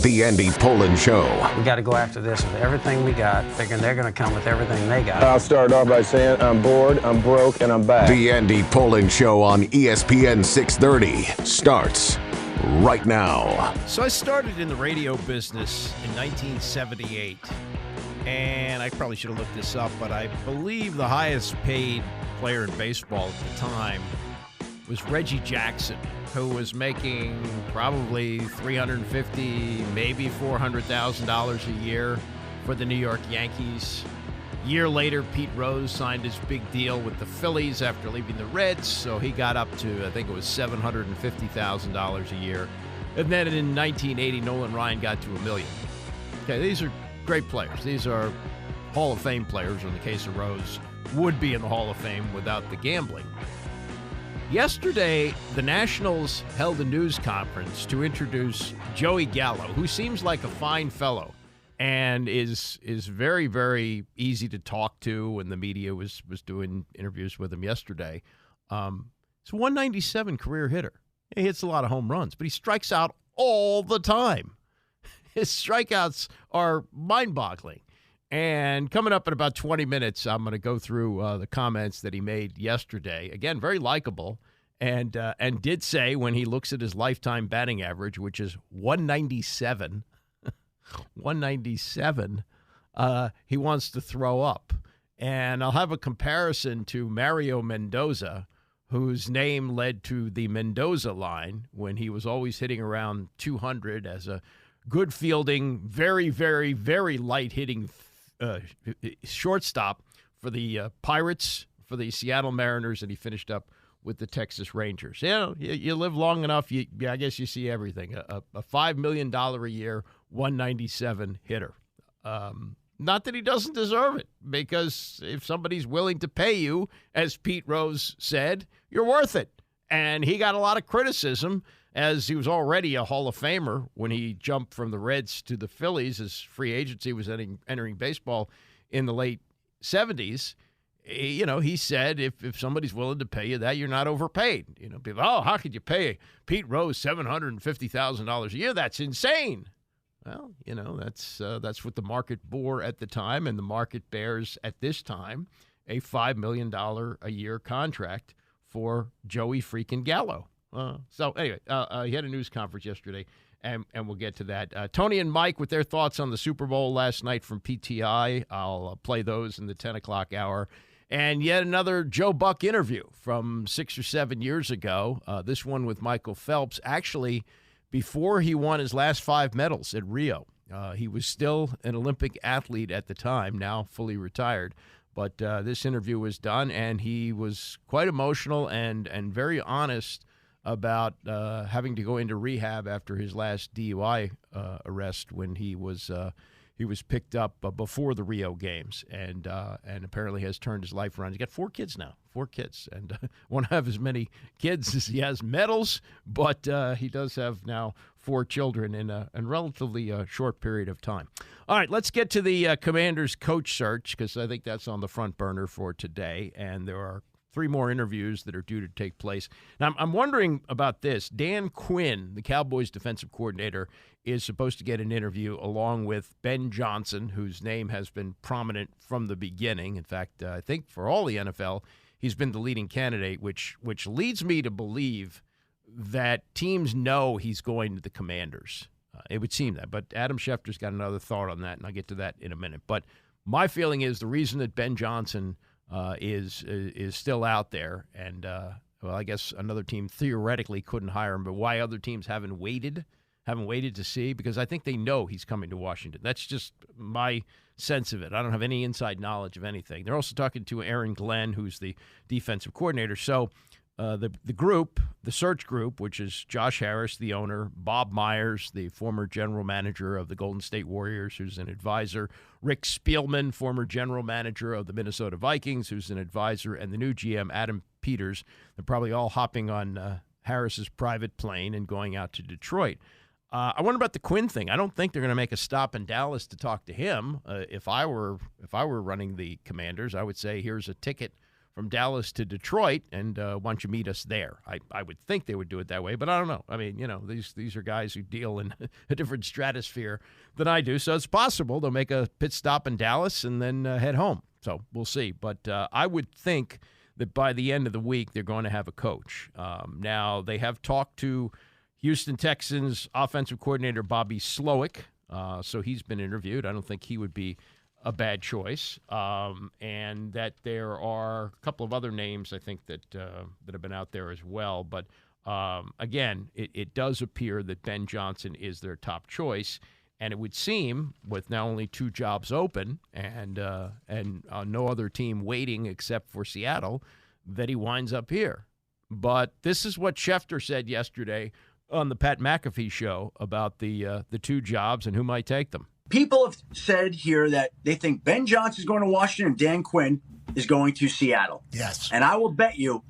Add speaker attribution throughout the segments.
Speaker 1: The Andy Pollin Show.
Speaker 2: We got to go after this with everything we got, figuring they're going to come with everything they got.
Speaker 3: I'll start off by saying I'm bored, I'm broke, and I'm back.
Speaker 1: The Andy Pollin Show on ESPN 630 starts right now.
Speaker 4: So I started in the radio business in 1978, and I probably should have looked this up, but I believe the highest paid player in baseball at the time was Reggie Jackson, who was making probably $350,000, maybe $400,000 a year for the New York Yankees. A year later, Pete Rose signed his big deal with the Phillies after leaving the Reds, so he got up to, I think it was $750,000 a year. And then in 1980, Nolan Ryan got to $1 million. Okay, these are great players. These are Hall of Fame players, or in the case of Rose, would be in the Hall of Fame without the gambling. Yesterday, the Nationals held a news conference to introduce Joey Gallo, who seems like a fine fellow and is very, very easy to talk to, and the media was doing interviews with him yesterday. He's a 197 career hitter. He hits a lot of home runs, but he strikes out all the time. His strikeouts are mind-boggling. And coming up in about 20 minutes, I'm going to go through the comments that he made yesterday. Again, very likable, and did say when he looks at his lifetime batting average, which is 197, 197, he wants to throw up. And I'll have a comparison to Mario Mendoza, whose name led to the Mendoza line when he was always hitting around 200 as a good fielding, very, very, very light hitting shortstop for the Pirates, for the Seattle Mariners, and he finished up with the Texas Rangers. You know, you live long enough, I guess you see everything. A $5 million a year, 197 hitter. Not that he doesn't deserve it, because if somebody's willing to pay you, as Pete Rose said, you're worth it. And he got a lot of criticism, as he was already a Hall of Famer when he jumped from the Reds to the Phillies as free agency was entering baseball in the late 70s. You know, he said if somebody's willing to pay you that, you're not overpaid. You know, people, how could you pay Pete Rose $750,000 a year? That's insane. Well, you know, that's what the market bore at the time, and the market bears at this time a $5 million a year contract for Joey freaking Gallo. So anyway, he had a news conference yesterday, and we'll get to that. Tony and Mike with their thoughts on the Super Bowl last night from PTI. I'll play those in the 10 o'clock hour. And yet another Joe Buck interview from 6 or 7 years ago, this one with Michael Phelps, actually before he won his last 5 medals at Rio. He was still an Olympic athlete at the time, now fully retired. But this interview was done, and he was quite emotional and very honest about having to go into rehab after his last DUI arrest when he was picked up before the Rio games, and apparently has turned his life around. He's got 4 kids now, 4 kids, and won't have as many kids as he has medals, but he does have now 4 children in a relatively short period of time. All right, let's get to the Commanders coach search, because I think that's on the front burner for today, and there are 3 more interviews that are due to take place. Now, I'm wondering about this. Dan Quinn, the Cowboys defensive coordinator, is supposed to get an interview along with Ben Johnson, whose name has been prominent from the beginning. In fact, I think for all the NFL, he's been the leading candidate, which leads me to believe that teams know he's going to the Commanders. It would seem that. But Adam Schefter's got another thought on that, and I'll get to that in a minute. But my feeling is the reason that Ben Johnson is still out there, and well, I guess another team theoretically couldn't hire him, but why other teams haven't waited to see, because I think they know he's coming to Washington. That's just my sense of it. I don't have any inside knowledge of anything. They're also talking to Aaron Glenn, who's the defensive coordinator. So the search group, which is Josh Harris, the owner, Bob Myers, the former general manager of the Golden State Warriors, who's an advisor, Rick Spielman, former general manager of the Minnesota Vikings, who's an advisor, and the new GM, Adam Peters. They're probably all hopping on Harris's private plane and going out to Detroit. I wonder about the Quinn thing. I don't think they're going to make a stop in Dallas to talk to him. If I were running the Commanders, I would say here's a ticket from Dallas to Detroit, and why don't you meet us there? I would think they would do it that way, but I don't know. I mean, these are guys who deal in a different stratosphere than I do, so it's possible they'll make a pit stop in Dallas and then head home. So we'll see. But I would think that by the end of the week, they're going to have a coach. Now, they have talked to Houston Texans offensive coordinator Bobby Slowick, so he's been interviewed. I don't think he would be a bad choice, and that there are a couple of other names I think that have been out there as well. But again, it does appear that Ben Johnson is their top choice, and it would seem with now only 2 jobs open and no other team waiting except for Seattle that he winds up here. But this is what Schefter said yesterday on the Pat McAfee show about the 2 jobs and who might take them.
Speaker 5: People have said here that they think Ben Johnson is going to Washington and Dan Quinn is going to Seattle.
Speaker 6: Yes.
Speaker 5: And I will bet you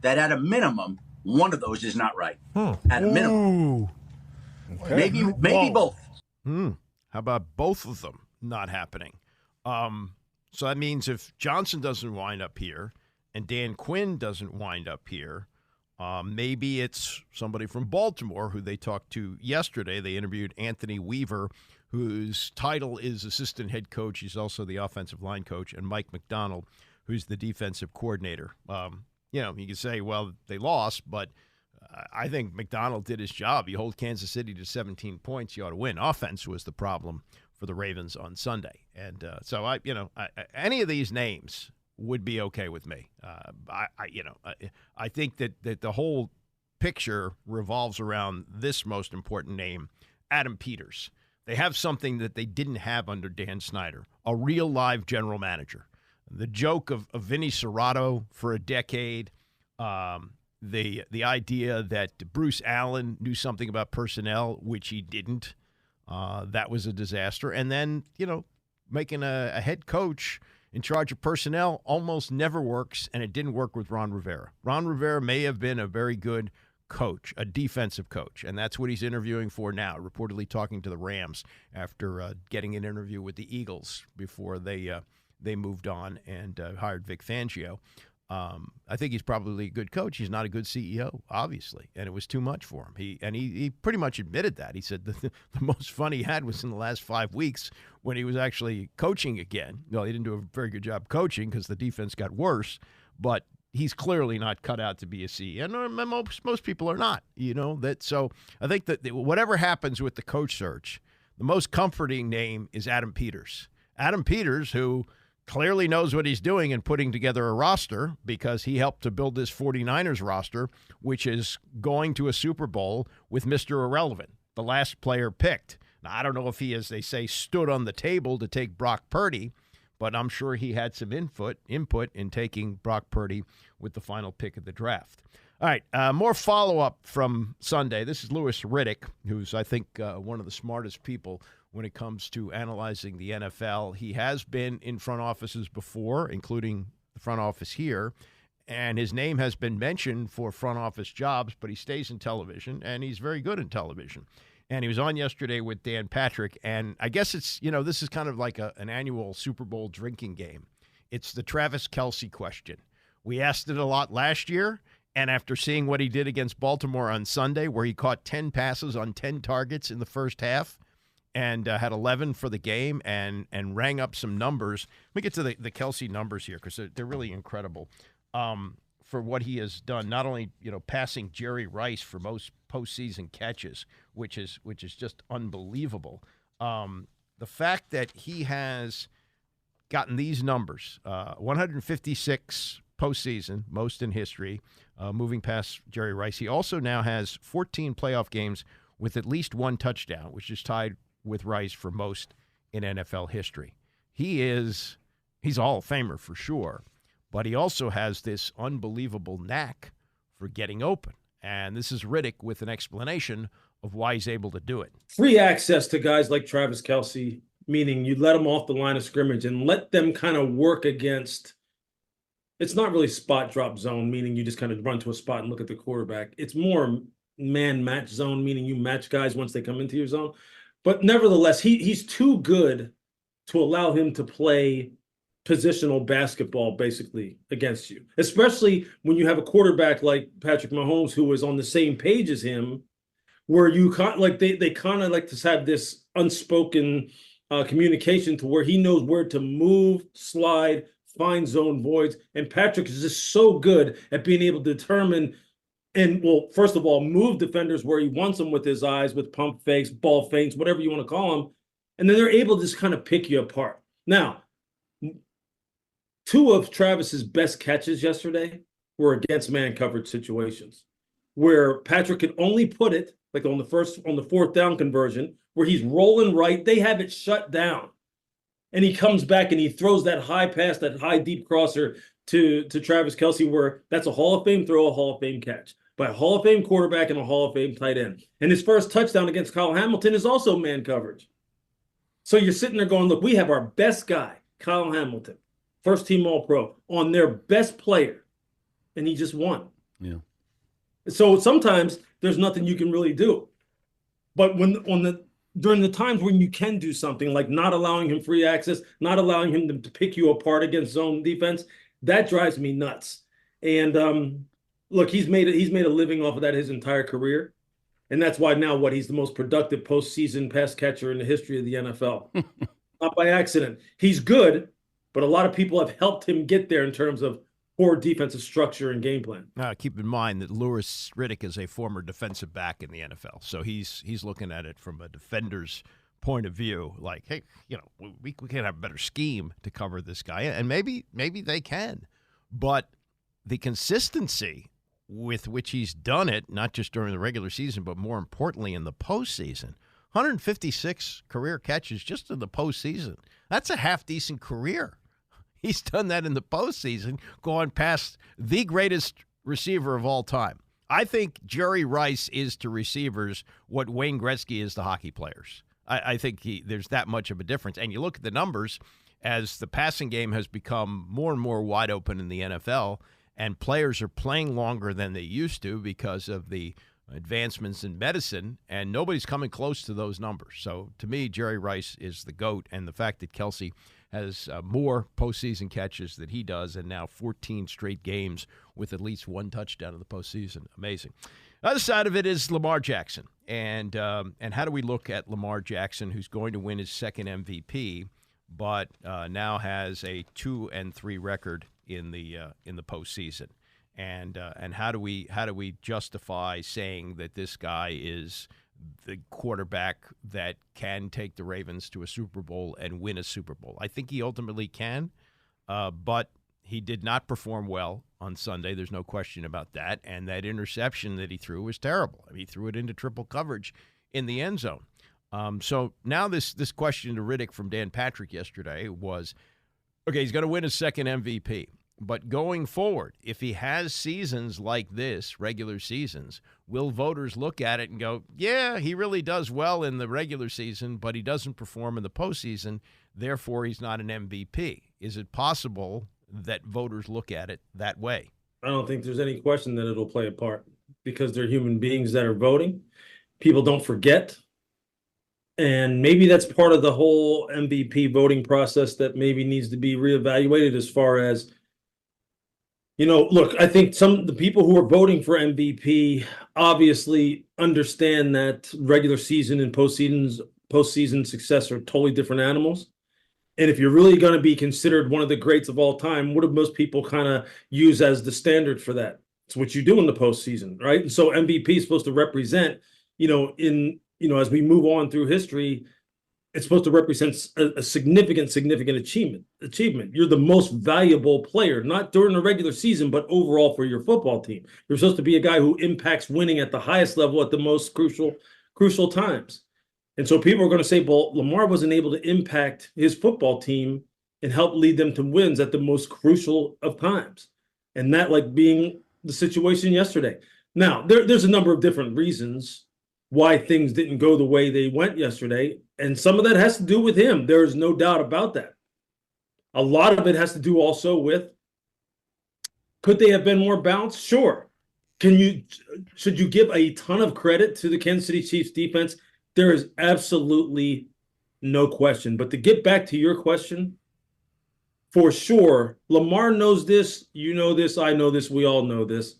Speaker 5: that at a minimum, one of those is not right. At a minimum. Okay. Maybe both.
Speaker 4: How about both of them not happening? So that means if Johnson doesn't wind up here and Dan Quinn doesn't wind up here, maybe it's somebody from Baltimore who they talked to yesterday. They interviewed Anthony Weaver, whose title is assistant head coach. He's also the offensive line coach, and Mike McDonald, who's the defensive coordinator. You can say, well, they lost, but I think McDonald did his job. You hold Kansas City to 17 points, you ought to win. Offense was the problem for the Ravens on Sunday. And so any of these names would be okay with me. I think that the whole picture revolves around this most important name, Adam Peters. They have something that they didn't have under Dan Snyder, a real live general manager. The joke of Vinny Serrato for a decade, the idea that Bruce Allen knew something about personnel, which he didn't. That was a disaster. And then, making a head coach in charge of personnel almost never works, and it didn't work with Ron Rivera. Ron Rivera may have been a very good coach, a defensive coach, and that's what he's interviewing for now, reportedly talking to the Rams after getting an interview with the Eagles before they moved on and hired Vic Fangio. I think he's probably a good coach. He's not a good CEO, obviously, and it was too much for him. He pretty much admitted that. He said the most fun he had was in the last 5 weeks when he was actually coaching again. Well, he didn't do a very good job coaching because the defense got worse, but he's clearly not cut out to be a CEO. And most people are not, So I think that whatever happens with the coach search, the most comforting name is Adam Peters. Adam Peters, who clearly knows what he's doing in putting together a roster because he helped to build this 49ers roster, which is going to a Super Bowl with Mr. Irrelevant, the last player picked. Now, I don't know if he, as they say, stood on the table to take Brock Purdy, but I'm sure he had some input in taking Brock Purdy with the final pick of the draft. All right, more follow-up from Sunday. This is Louis Riddick, who's, I think, one of the smartest people when it comes to analyzing the NFL. He has been in front offices before, including the front office here, and his name has been mentioned for front office jobs, but he stays in television, and he's very good in television. And he was on yesterday with Dan Patrick, and I guess it's, this is kind of like an annual Super Bowl drinking game. It's the Travis Kelce question. We asked it a lot last year, and after seeing what he did against Baltimore on Sunday, where he caught 10 passes on 10 targets in the first half, and had 11 for the game and rang up some numbers. Let me get to the Kelce numbers here because they're really incredible for what he has done. Not only passing Jerry Rice for most postseason catches, which is just unbelievable. The fact that he has gotten these numbers, 156 postseason, most in history, moving past Jerry Rice. He also now has 14 playoff games with at least one touchdown, which is tied with Rice for most in NFL history. He's a Hall of Famer for sure, but he also has this unbelievable knack for getting open. And this is Riddick with an explanation of why he's able to do it.
Speaker 7: Free access to guys like Travis Kelce, meaning you let them off the line of scrimmage and let them kind of work against. It's not really spot drop zone, meaning you just kind of run to a spot and look at the quarterback. It's more man match zone, meaning you match guys once they come into your zone. But nevertheless, he's too good to allow him to play positional basketball basically against you, especially when you have a quarterback like Patrick Mahomes who is on the same page as him, where you they kind of like to have this unspoken communication to where he knows where to move, slide, find zone voids. And Patrick is just so good at being able to determine and, well, first of all, move defenders where he wants them with his eyes, with pump fakes, ball feints, whatever you want to call them. And then they're able to just kind of pick you apart. Now, two of Travis's best catches yesterday were against man coverage situations where Patrick could only put it like on the fourth down conversion where he's rolling right. They have it shut down. And he comes back and he throws that high pass, that high deep crosser to Travis Kelce, where that's a Hall of Fame throw, a Hall of Fame catch by a Hall of Fame quarterback and a Hall of Fame tight end. And his first touchdown against Kyle Hamilton is also man coverage. So you're sitting there going, look, we have our best guy, Kyle Hamilton, first team All-Pro, on their best player, and he just won.
Speaker 6: Yeah.
Speaker 7: So sometimes there's nothing you can really do. But during the times when you can do something like not allowing him free access, not allowing him to pick you apart against zone defense, that drives me nuts. And look, he's made a living off of that his entire career. And that's why now he's the most productive postseason pass catcher in the history of the NFL. Not by accident. He's good, but a lot of people have helped him get there in terms of poor defensive structure and game plan.
Speaker 4: Keep in mind that Louis Riddick is a former defensive back in the NFL, so he's looking at it from a defender's point of view. Like, hey, we can have a better scheme to cover this guy, and maybe they can, but the consistency with which he's done it, not just during the regular season, but more importantly in the postseason. 156 career catches just in the postseason. That's a half-decent career. He's done that in the postseason, going past the greatest receiver of all time. I think Jerry Rice is to receivers what Wayne Gretzky is to hockey players. I think there's that much of a difference. And you look at the numbers, as the passing game has become more and more wide open in the NFL, and players are playing longer than they used to because of the advancements in medicine, and nobody's coming close to those numbers. So to me, Jerry Rice is the GOAT, and the fact that Kelce has more postseason catches than he does, and now 14 straight games with at least one touchdown in the postseason. Amazing. The other side of it is Lamar Jackson, and how do we look at Lamar Jackson, who's going to win his second MVP, but now has a 2-3 record in the postseason, and how do we justify saying that this guy is the quarterback that can take the Ravens to a Super Bowl and win a Super Bowl? I think he ultimately can, but he did not perform well on Sunday. There's no question about that. And that interception that he threw was terrible. I mean, he threw it into triple coverage in the end zone. So now this question to Riddick from Dan Patrick yesterday was, okay, he's going to win his second MVP. But going forward, if he has seasons like this, regular seasons, will voters look at it and go, yeah, he really does well in the regular season, but he doesn't perform in the postseason, therefore he's not an MVP? Is it possible that voters look at it that way?
Speaker 7: I don't think there's any question that it'll play a part because they're human beings that are voting. People don't forget. And maybe that's part of the whole MVP voting process that maybe needs to be reevaluated as far as, look, I think the people who are voting for MVP obviously understand that regular season and postseason success are totally different animals. And if you're really going to be considered one of the greats of all time, what do most people kind of use as the standard for that? It's what you do in the postseason, right? And so MVP is supposed to represent, as we move on through history, it's supposed to represent a significant achievement. You're the most valuable player, not during the regular season, but overall for your football team. You're supposed to be a guy who impacts winning at the highest level at the most crucial times. And so people are going to say, well, Lamar wasn't able to impact his football team and help lead them to wins at the most crucial of times. And that being the situation yesterday. Now, there's a number of different reasons why things didn't go the way they went yesterday. And some of that has to do with him. There's no doubt about that. A lot of it has to do also with, could they have been more balanced? Sure. Should you give a ton of credit to the Kansas City Chiefs defense? There is absolutely no question. But to get back to your question, for sure, Lamar knows this, you know this, I know this, we all know this.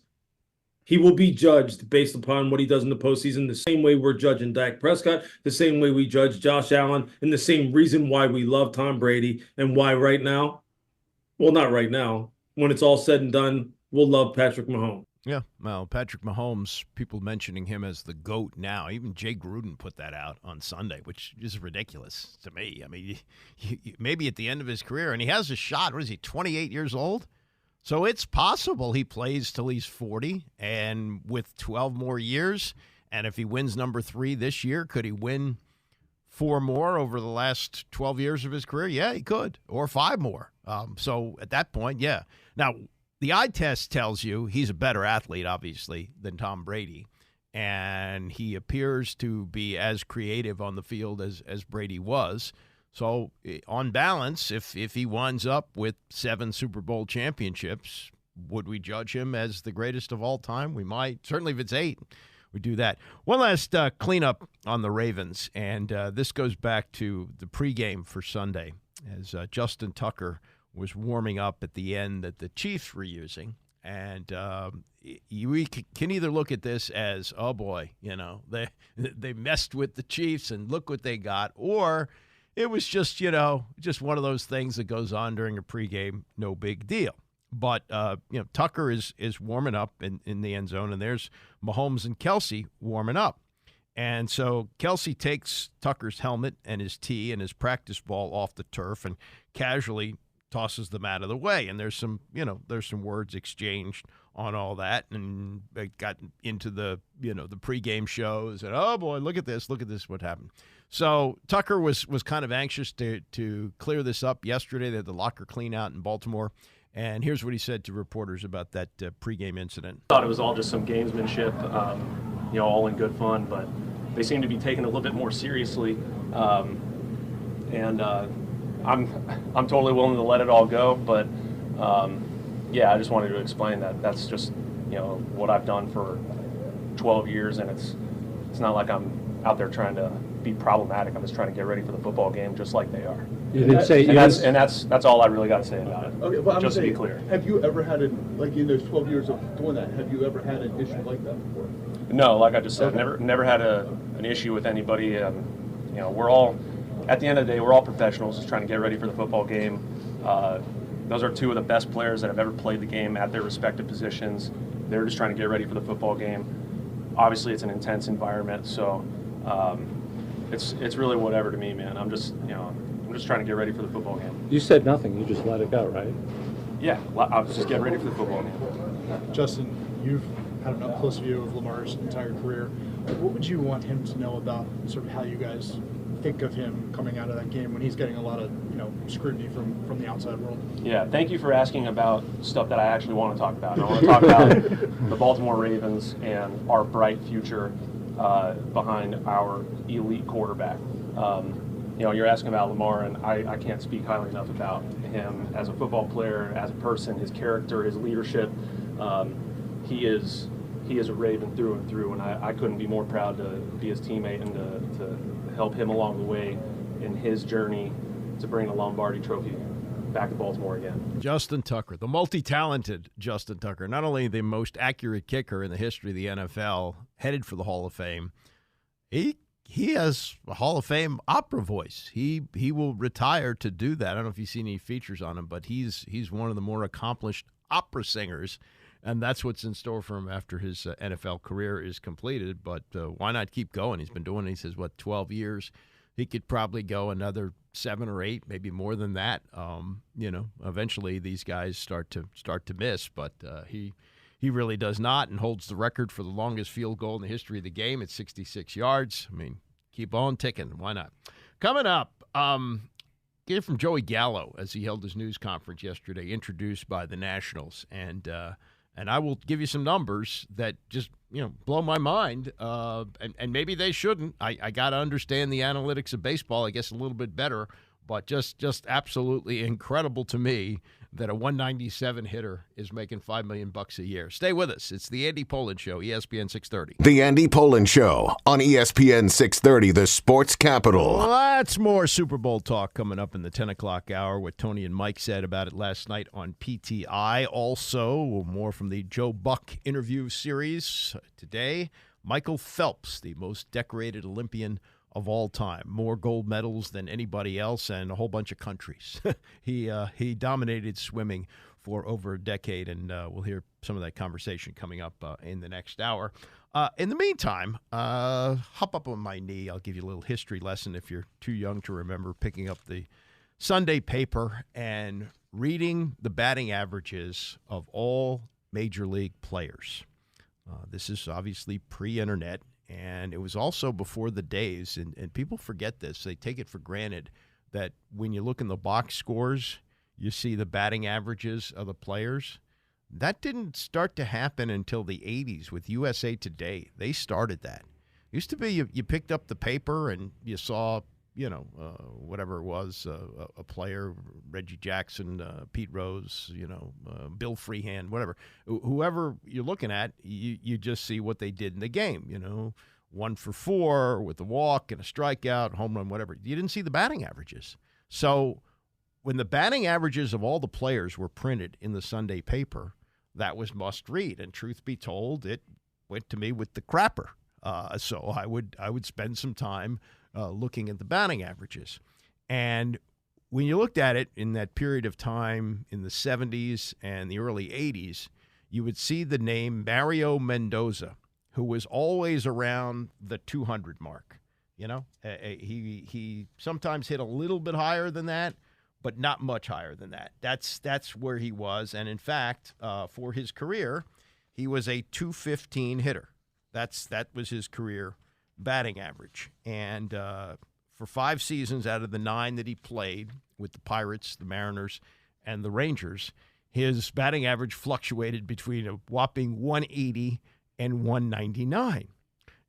Speaker 7: He will be judged based upon what he does in the postseason, the same way we're judging Dak Prescott, the same way we judge Josh Allen, and the same reason why we love Tom Brady and why right now, well, not right now, when it's all said and done, we'll love Patrick Mahomes.
Speaker 4: Yeah, well, Patrick Mahomes, people mentioning him as the GOAT now. Even Jay Gruden put that out on Sunday, which is ridiculous to me. I mean, maybe at the end of his career, and he has a shot. What is he, 28 years old? So it's possible he plays till he's 40, and with 12 more years, and if he wins number 3 this year, could he win 4 more over the last 12 years of his career? Yeah, he could, or 5 more. So at that point, yeah. Now, the eye test tells you he's a better athlete, obviously, than Tom Brady, and he appears to be as creative on the field as Brady was. So on balance, if he winds up with 7 Super Bowl championships, would we judge him as the greatest of all time? We might. Certainly if it's 8, we do that. One last cleanup on the Ravens, and this goes back to the pregame for Sunday as Justin Tucker was warming up at the end that the Chiefs were using. And we can either look at this as, oh, boy, they messed with the Chiefs and look what they got, or it was just, just one of those things that goes on during a pregame, no big deal. But, Tucker is warming up in the end zone, and there's Mahomes and Kelce warming up. And so Kelce takes Tucker's helmet and his tee and his practice ball off the turf and casually tosses them out of the way. And there's some words exchanged on all that, and it got into the pregame shows, and oh boy, look at this, what happened. So Tucker was kind of anxious to clear this up yesterday. They had the locker clean out in Baltimore, and here's what he said to reporters about that pregame incident.
Speaker 6: I thought it was all just some gamesmanship, all in good fun, but they seem to be taking it a little bit more seriously, I'm totally willing to let it all go, but I just wanted to explain that that's just what I've done for 12 years, and it's not like I'm out there trying to be problematic. I'm just trying to get ready for the football game, just like they are.
Speaker 8: You didn't say,
Speaker 6: that's all I really got to say about it.
Speaker 8: Okay, well,
Speaker 6: just to be clear.
Speaker 8: Have you ever had in those 12 years of doing that? Have you ever had an issue like that before?
Speaker 6: No, like I just said, never had an issue with anybody. We're all, at the end of the day, we're all professionals, just trying to get ready for the football game. Those are 2 of the best players that have ever played the game at their respective positions. They're just trying to get ready for the football game. Obviously, it's an intense environment, so it's really whatever to me, man. I'm just trying to get ready for the football game.
Speaker 8: You said nothing. You just let it go, right?
Speaker 6: Yeah, I was just getting ready for the football game.
Speaker 9: Justin, you've had an up-close view of Lamar's entire career. What would you want him to know about sort of how you guys think of him coming out of that game when he's getting a lot of scrutiny from the outside world?
Speaker 6: Yeah, thank you for asking about stuff that I actually want to talk about. I want to talk about the Baltimore Ravens and our bright future behind our elite quarterback. You're asking about Lamar, and I can't speak highly enough about him as a football player, as a person, his character, his leadership. He is a Raven through and through, and I couldn't be more proud to be his teammate and to help him along the way in his journey to bring the Lombardi Trophy back to Baltimore again.
Speaker 4: Justin Tucker, the multi-talented Justin Tucker, not only the most accurate kicker in the history of the NFL, headed for the Hall of Fame, he has a Hall of Fame opera voice. He will retire to do that. I don't know if you've seen any features on him, but he's one of the more accomplished opera singers, and that's what's in store for him after his NFL career is completed. But why not keep going? He's been doing it, he says, 12 years. He could probably go another 7 or 8, maybe more than that. Eventually these guys start to miss, but he really does not, and holds the record for the longest field goal in the history of the game at 66 yards. I mean, keep on ticking. Why not? Coming up, get it from Joey Gallo as he held his news conference yesterday, introduced by the Nationals, and I will give you some numbers that just blow my mind, and maybe they shouldn't. I got to understand the analytics of baseball, I guess, a little bit better But just absolutely incredible to me that a 197 hitter is making $5 million a year. Stay with us. It's the Andy Pollin Show, ESPN 630.
Speaker 1: The Andy Pollin Show on ESPN 630, the sports capital.
Speaker 4: Lots more Super Bowl talk coming up in the 10 o'clock hour. What Tony and Mike said about it last night on PTI. Also, more from the Joe Buck interview series today. Michael Phelps, the most decorated Olympian of all time, more gold medals than anybody else, and a whole bunch of countries. He dominated swimming for over a decade, and we'll hear some of that conversation coming up in the next hour. In the meantime, hop up on my knee. I'll give you a little history lesson if you're too young to remember picking up the Sunday paper and reading the batting averages of all major league players. This is obviously pre-internet. And it was also before the days, and people forget this. They take it for granted that when you look in the box scores, you see the batting averages of the players. That didn't start to happen until the 80s with USA Today. They started that. It used to be you picked up the paper and you saw, whatever it was, a player, Reggie Jackson, Pete Rose, Bill Freehand, whatever. Whoever you're looking at, you just see what they did in the game, 1 for 4 with a walk and a strikeout, home run, whatever. You didn't see the batting averages. So when the batting averages of all the players were printed in the Sunday paper, that was must read. And truth be told, it went to me with the crapper. So I would spend some time looking at the batting averages. And when you looked at it in that period of time in the 70s and the early 80s, you would see the name Mario Mendoza, who was always around the 200 mark. He sometimes hit a little bit higher than that, but not much higher than that. That's where he was. And in fact, for his career, he was a 215 hitter. That was his career batting average. And for 5 seasons out of the 9 that he played with the Pirates, the Mariners, and the Rangers, his batting average fluctuated between a whopping 180 and 199.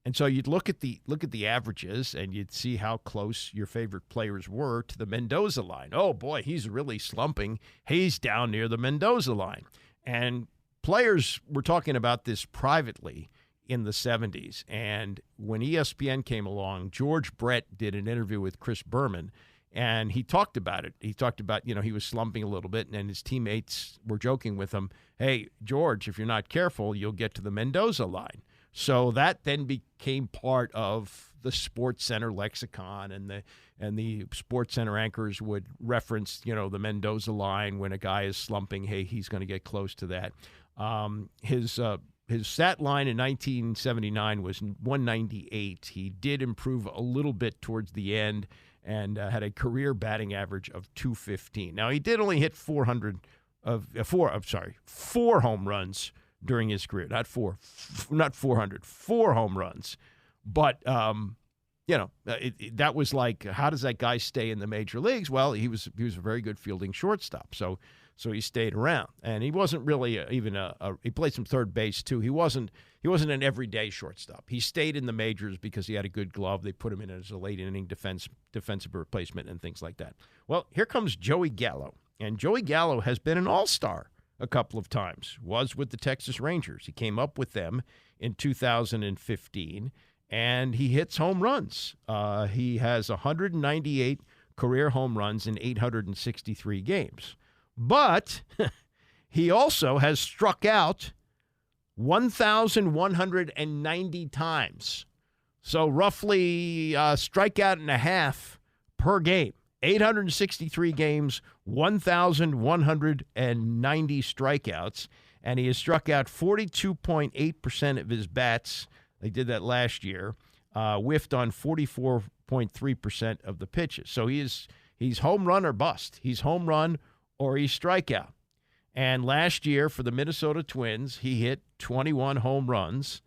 Speaker 4: And so you'd look at the averages and you'd see how close your favorite players were to the Mendoza line. Oh boy, he's really slumping. He's down near the Mendoza line. And players were talking about this privately in the 70s. And when ESPN came along, George Brett did an interview with Chris Berman, and he talked about it. He talked about, he was slumping a little bit, and his teammates were joking with him, hey, George, if you're not careful, you'll get to the Mendoza line. So that then became part of the Sports Center lexicon, and the Sports Center anchors would reference, the Mendoza line when a guy is slumping. Hey, he's going to get close to that. His stat line in 1979 was 198. He did improve a little bit towards the end and had a career batting average of 215. Now he did only hit 4 home runs during his career, not 400, 4 home runs. But, that was like, how does that guy stay in the major leagues? Well, he was a very good fielding shortstop. So he stayed around. And he wasn't really he played some third base too. He wasn't an everyday shortstop. He stayed in the majors because he had a good glove. They put him in as a late inning defensive replacement and things like that. Well, here comes Joey Gallo. And Joey Gallo has been an all-star a couple of times, was with the Texas Rangers. He came up with them in 2015, and he hits home runs. He has 198 career home runs in 863 games. But he also has struck out 1,190 times. So roughly strikeout and a half per game. 863 games, 1,190 strikeouts, and he has struck out 42.8% of his bats. They did that last year. Whiffed on 44.3% of the pitches. So he's home run or bust. He's home run or he's strikeout. And last year for the Minnesota Twins, he hit 21 home runs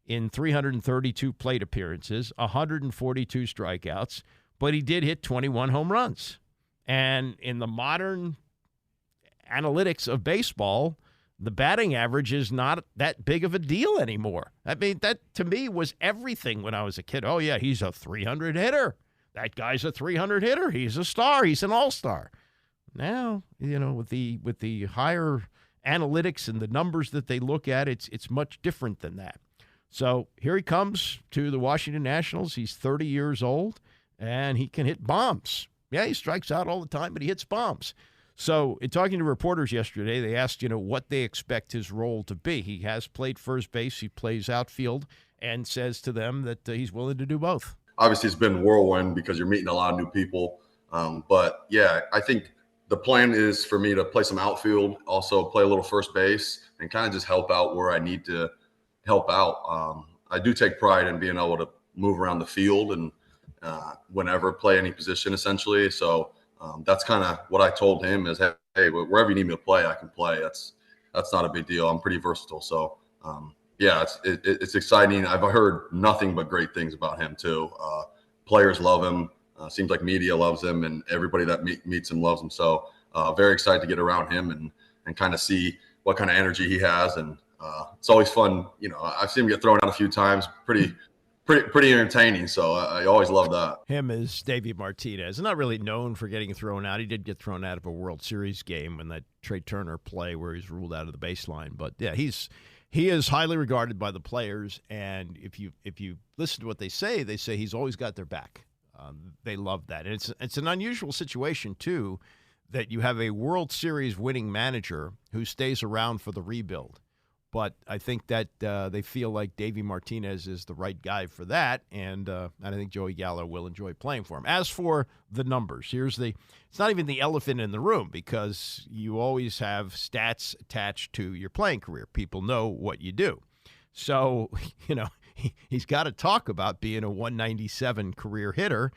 Speaker 4: in 332 plate appearances, 142 strikeouts. But he did hit 21 home runs. And in the modern analytics of baseball, the batting average is not that big of a deal anymore. I mean, that to me was everything when I was a kid. Oh, yeah, he's a 300 hitter. that guy's a 300 hitter. He's a star. He's an all-star. Now, with the higher analytics and the numbers that they look at, it's much different than that. So here he comes to the Washington Nationals. He's 30 years old, and he can hit bombs. Yeah, he strikes out all the time, but he hits bombs. So in talking to reporters yesterday, they asked, what they expect his role to be. He has played first base. He plays outfield and says to them that he's willing to do both.
Speaker 10: Obviously, it's been whirlwind because you're meeting a lot of new people. But, yeah, I think the plan is for me to play some outfield, also play a little first base, and kind of just help out where I need to help out. I do take pride in being able to move around the field and whenever play any position, essentially. So that's kind of what I told him is, hey, wherever you need me to play, I can play. That's not a big deal. I'm pretty versatile. So, yeah, it's exciting. I've heard nothing but great things about him, too. Players love him. Seems like media loves him, and everybody that meets him loves him. So very excited to get around him and kind of see what kind of energy he has. And it's always fun. I've seen him get thrown out a few times. Pretty entertaining. So I always love that.
Speaker 4: Him is Davey Martinez. Not really known for getting thrown out. He did get thrown out of a World Series game in that Trey Turner play where he's ruled out of the baseline. But yeah, he is highly regarded by the players. And if you listen to what they say he's always got their back. They love that. And it's an unusual situation, too, that you have a World Series winning manager who stays around for the rebuild. But I think that they feel like Davey Martinez is the right guy for that, and I think Joey Gallo will enjoy playing for him. As for the numbers, it's not even the elephant in the room because you always have stats attached to your playing career. People know what you do. So, he's got to talk about being a 197 career hitter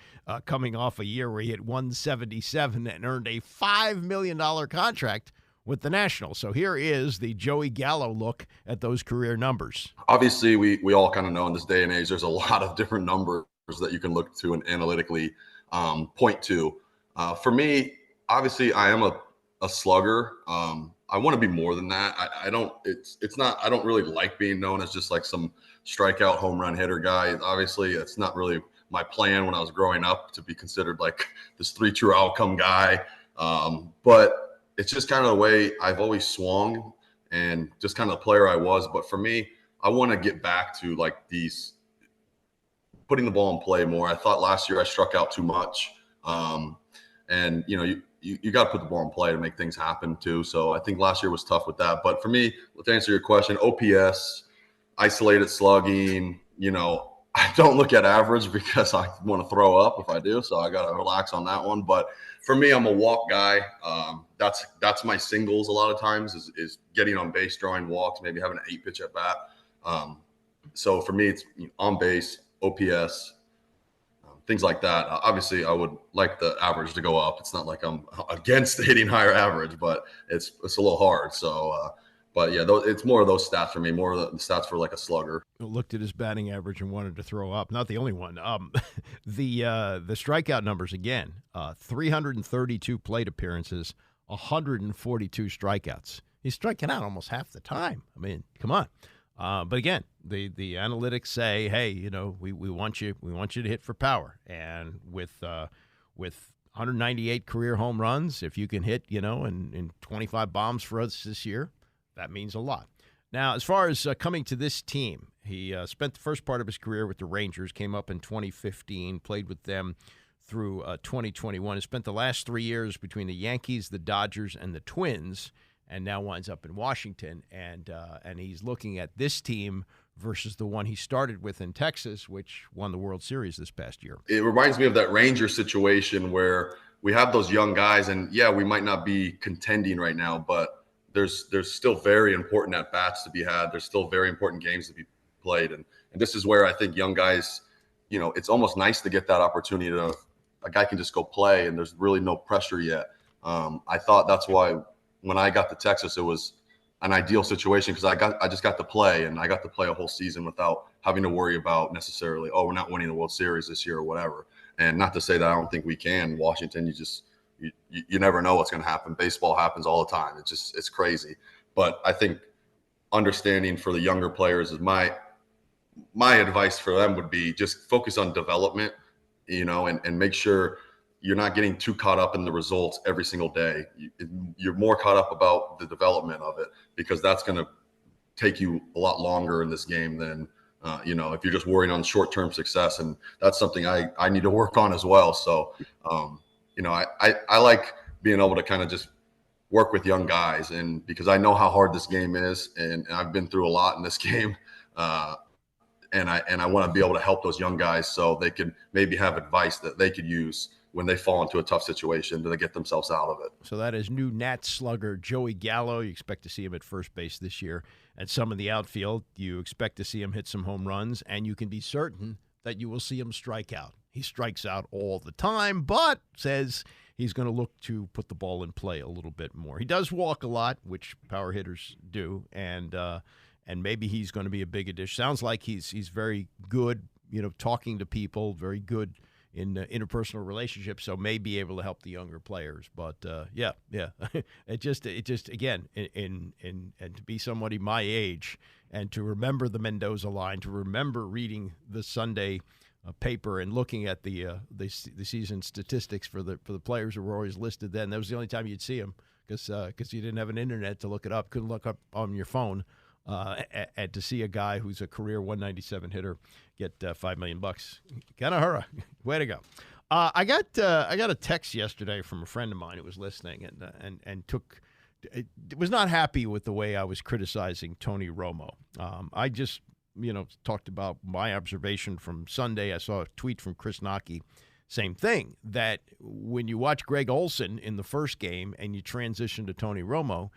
Speaker 4: coming off a year where he hit 177 and earned a $5 million contract with the Nationals. So here is the Joey Gallo look at those career numbers.
Speaker 10: Obviously, we all kind of know in this day and age, there's a lot of different numbers that you can look to and analytically point to. For me, obviously, I am a slugger. I want to be more than that. I don't really like being known as just like some strikeout home run hitter guy. Obviously, it's not really my plan when I was growing up to be considered like this 3 true outcome guy. But it's just kind of the way I've always swung and just kind of the player I was. But for me, I want to get back to like these putting the ball in play more. I thought last year I struck out too much. And you got to put the ball in play to make things happen too. So I think last year was tough with that. But for me, to answer your question, OPS, isolated slugging, I don't look at average because I want to throw up if I do. So I got to relax on that one. But for me, I'm a walk guy. That's my singles a lot of times is getting on base, drawing walks, maybe having an 8-pitch at bat. So for me, it's on base, OPS, things like that. Obviously, I would like the average to go up. It's not like I'm against hitting higher average, but it's a little hard. So, but yeah, it's more of those stats for me, more of the stats for like a slugger.
Speaker 4: Looked at his batting average and wanted to throw up. Not the only one. The strikeout numbers again: 332 plate appearances, 142 strikeouts. He's striking out almost half the time. I mean, come on. But again, the analytics say, hey, we want you to hit for power, and with 198 career home runs, if you can hit, in 25 bombs for us this year, that means a lot. Now, as far as coming to this team, he spent the first part of his career with the Rangers, came up in 2015, played with them through 2021, and spent the last 3 years between the Yankees, the Dodgers, and the Twins, and now winds up in Washington. And he's looking at this team versus the one he started with in Texas, which won the World Series this past year.
Speaker 10: It reminds me of that Ranger situation where we have those young guys, and yeah, we might not be contending right now, but there's still very important at-bats to be had. There's still very important games to be played. And this is where I think young guys, it's almost nice to get that opportunity to a guy can just go play and there's really no pressure yet. I thought that's why when I got to Texas, it was an ideal situation because I just got to play, and I got to play a whole season without having to worry about necessarily, we're not winning the World Series this year or whatever. And not to say that I don't think we can. Washington, you never know what's going to happen. Baseball happens all the time. It's crazy. But I think understanding for the younger players is my advice for them would be just focus on development. and make sure you're not getting too caught up in the results every single day. You're more caught up about the development of it, because that's going to take you a lot longer in this game than, if you're just worrying on short-term success. And that's something I need to work on as well. So, I like being able to kind of just work with young guys, and because I know how hard this game is, and I've been through a lot in this game. And I want to be able to help those young guys so they could maybe have advice that they could use when they fall into a tough situation to get themselves out of it.
Speaker 4: So that is new Nats slugger Joey Gallo. You expect to see him at first base this year. And some in the outfield, you expect to see him hit some home runs, and you can be certain that you will see him strike out. He strikes out all the time, but says he's going to look to put the ball in play a little bit more. He does walk a lot, which power hitters do, and maybe he's going to be a big addition. Sounds like he's very good, talking to people, very good in interpersonal relationships, so may be able to help the younger players. But yeah, it just again, and to be somebody my age and to remember the Mendoza line, to remember reading the Sunday paper and looking at the season statistics for the players who were always listed then. That was the only time you'd see them, because you didn't have an internet to look it up, couldn't look up on your phone. And to see a guy who's a career 197 hitter get $5 million, kind of hurrah. Way to go. I got a text yesterday from a friend of mine who was listening and was not happy with the way I was criticizing Tony Romo. I just talked about my observation from Sunday. I saw a tweet from Chris Nockey, same thing, that when you watch Greg Olsen in the first game and you transition to Tony Romo,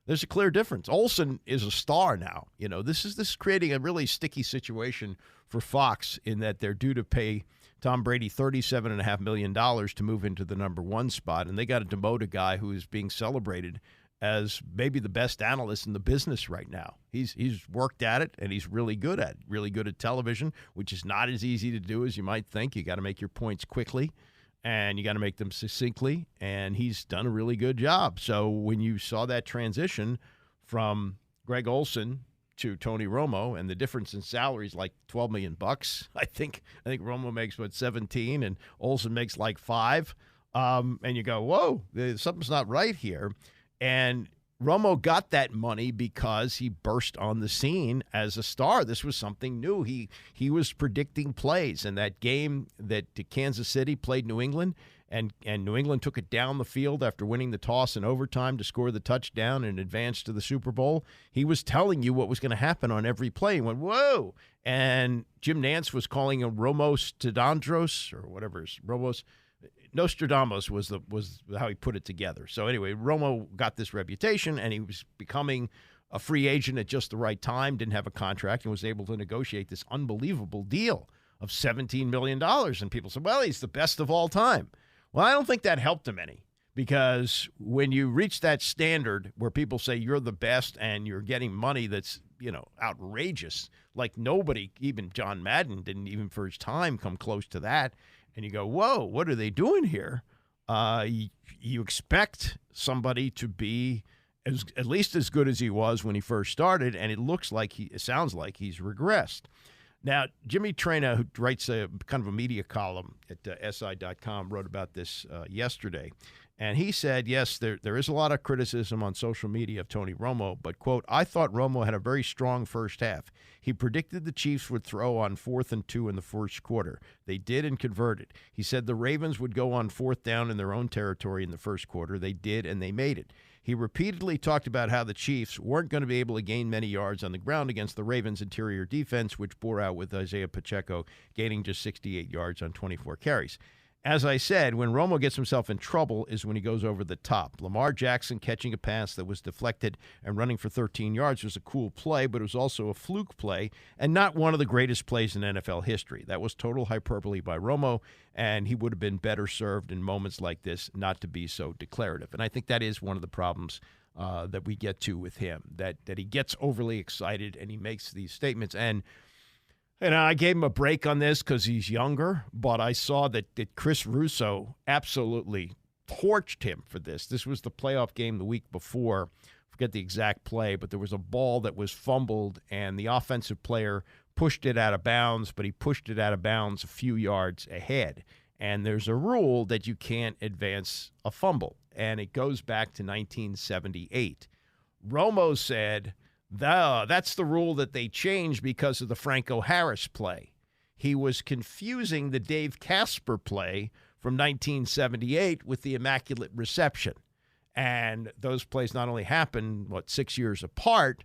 Speaker 4: there's a clear difference. Olsen is a star now. This is creating a really sticky situation for Fox, in that they're due to pay Tom Brady $37.5 million to move into the number one spot, and they got to demote a guy who is being celebrated as maybe the best analyst in the business right now. He's worked at it, and he's really good at television, which is not as easy to do as you might think. You got to make your points quickly, and you got to make them succinctly, and he's done a really good job. So when you saw that transition from Greg Olsen to Tony Romo, and the difference in salaries like $12 million, I think Romo makes 17, and Olsen makes like 5, and you go, whoa, something's not right here. And Romo got that money because he burst on the scene as a star. This was something new. He was predicting plays. And that game that Kansas City played New England, and New England took it down the field after winning the toss in overtime to score the touchdown and advance to the Super Bowl, he was telling you what was going to happen on every play. He went, whoa. And Jim Nantz was calling him Romos Tedandros, or whatever, Romos Nostradamus was how he put it together. So anyway, Romo got this reputation, and he was becoming a free agent at just the right time, didn't have a contract, and was able to negotiate this unbelievable deal of $17 million. And people said, well, he's the best of all time. Well, I don't think that helped him any, because when you reach that standard where people say you're the best and you're getting money that's, outrageous, like nobody, even John Madden didn't even for his time come close to that. And you go, whoa, what are they doing here? You expect somebody to be at least as good as he was when he first started, and it sounds like he's regressed. Now, Jimmy Traina, who writes a kind of a media column at SI.com, wrote about this yesterday. And he said, yes, there is a lot of criticism on social media of Tony Romo, but, quote, I thought Romo had a very strong first half. He predicted the Chiefs would throw on 4th and 2 in the first quarter. They did and converted. He said the Ravens would go on 4th down in their own territory in the first quarter. They did, and they made it. He repeatedly talked about how the Chiefs weren't going to be able to gain many yards on the ground against the Ravens' interior defense, which bore out with Isaiah Pacheco gaining just 68 yards on 24 carries. As I said, when Romo gets himself in trouble is when he goes over the top. Lamar Jackson catching a pass that was deflected and running for 13 yards was a cool play, but it was also a fluke play and not one of the greatest plays in NFL history. That was total hyperbole by Romo, and he would have been better served in moments like this not to be so declarative. And I think that is one of the problems that we get to with him, that he gets overly excited and he makes these statements. And I gave him a break on this because he's younger, but I saw that Chris Russo absolutely torched him for this. This was the playoff game the week before. I forget the exact play, but there was a ball that was fumbled, and the offensive player pushed it out of bounds, but he pushed it out of bounds a few yards ahead. And there's a rule that you can't advance a fumble. And it goes back to 1978. Romo said, that's the rule that they changed because of the Franco Harris play. He was confusing the Dave Casper play from 1978 with the Immaculate Reception. And those plays not only happened, 6 years apart,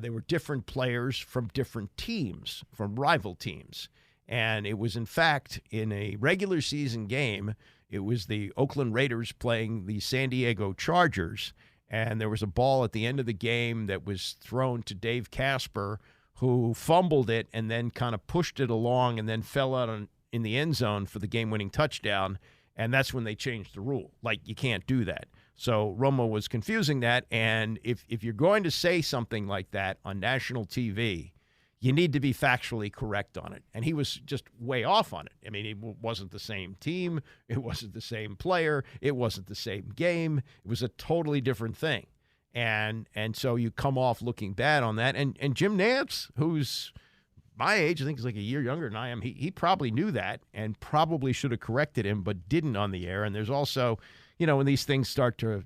Speaker 4: they were different players from different teams, from rival teams. And it was, in fact, in a regular season game, it was the Oakland Raiders playing the San Diego Chargers. And there was a ball at the end of the game that was thrown to Dave Casper, who fumbled it and then kind of pushed it along and then fell out in the end zone for the game-winning touchdown. And that's when they changed the rule. Like, you can't do that. So Romo was confusing that. And if you're going to say something like that on national TV, you need to be factually correct on it. And he was just way off on it. I mean, it wasn't the same team. It wasn't the same player. It wasn't the same game. It was a totally different thing. And so you come off looking bad on that. And Jim Nantz, who's my age, I think he's like a year younger than I am, he probably knew that and probably should have corrected him, but didn't on the air. And there's also, when these things start to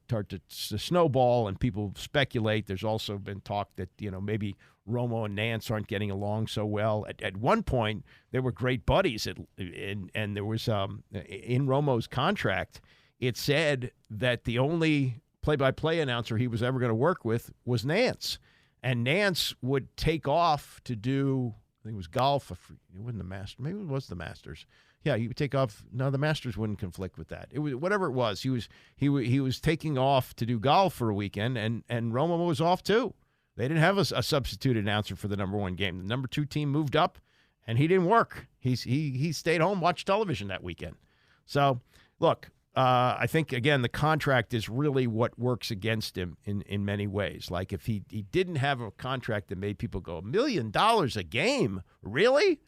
Speaker 4: snowball and people speculate, there's also been talk that, maybe Romo and Nantz aren't getting along so well. At one point, they were great buddies, and there was, in Romo's contract, it said that the only play-by-play announcer he was ever going to work with was Nantz. And Nantz would take off to do, I think it was golf. It wasn't the Masters. Maybe it was the Masters. Yeah, he would take off. No, the Masters wouldn't conflict with that. It was whatever it was. He was taking off to do golf for a weekend, and Romo was off too. They didn't have a substitute announcer for the number one game. The number two team moved up, and he didn't work. He stayed home, watched television that weekend. So, look, I think, again, the contract is really what works against him in many ways. Like, if he didn't have a contract that made people go, $1 million a game? Really?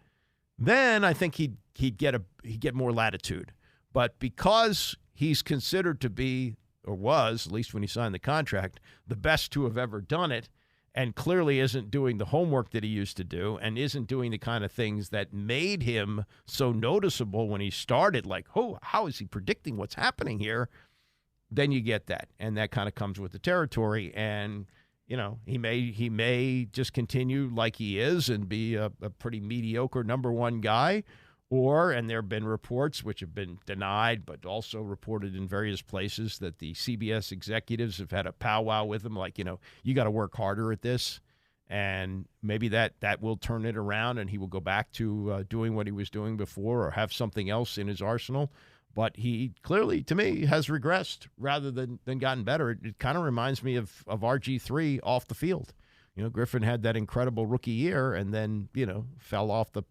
Speaker 4: Then I think he'd get more latitude. But because he's considered to be, or was, at least when he signed the contract, the best to have ever done it, and clearly isn't doing the homework that he used to do and isn't doing the kind of things that made him so noticeable when he started, like, how is he predicting what's happening here? Then you get that, and that kind of comes with the territory. And, he may just continue like he is and be a pretty mediocre number one guy, and there have been reports which have been denied, but also reported in various places that the CBS executives have had a powwow with him, like, you got to work harder at this. And maybe that will turn it around and he will go back to doing what he was doing before or have something else in his arsenal. But he clearly, to me, has regressed rather than gotten better. It kind of reminds me of RG3 off the field. Griffin had that incredible rookie year and then, fell off the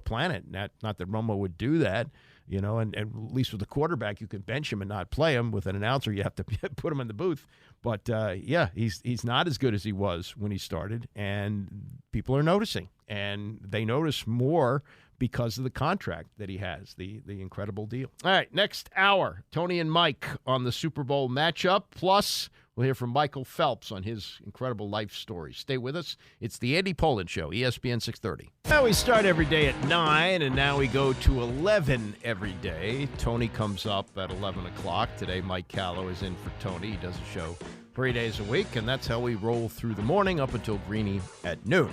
Speaker 4: planet. Not that Romo would do that, and at least with the quarterback, you can bench him and not play him. With an announcer, you have to put him in the booth. But, he's not as good as he was when he started, and people are noticing. And they notice more because of the contract that he has, the incredible deal. All right, next hour, Tony and Mike on the Super Bowl matchup. Plus, we'll hear from Michael Phelps on his incredible life story. Stay with us. It's the Andy Pollin Show, ESPN 630. Now we start every day at 9, and now we go to 11 every day. Tony comes up at 11 o'clock. Today, Mike Gallo is in for Tony. He does a show 3 days a week, and that's how we roll through the morning up until Greeny at noon.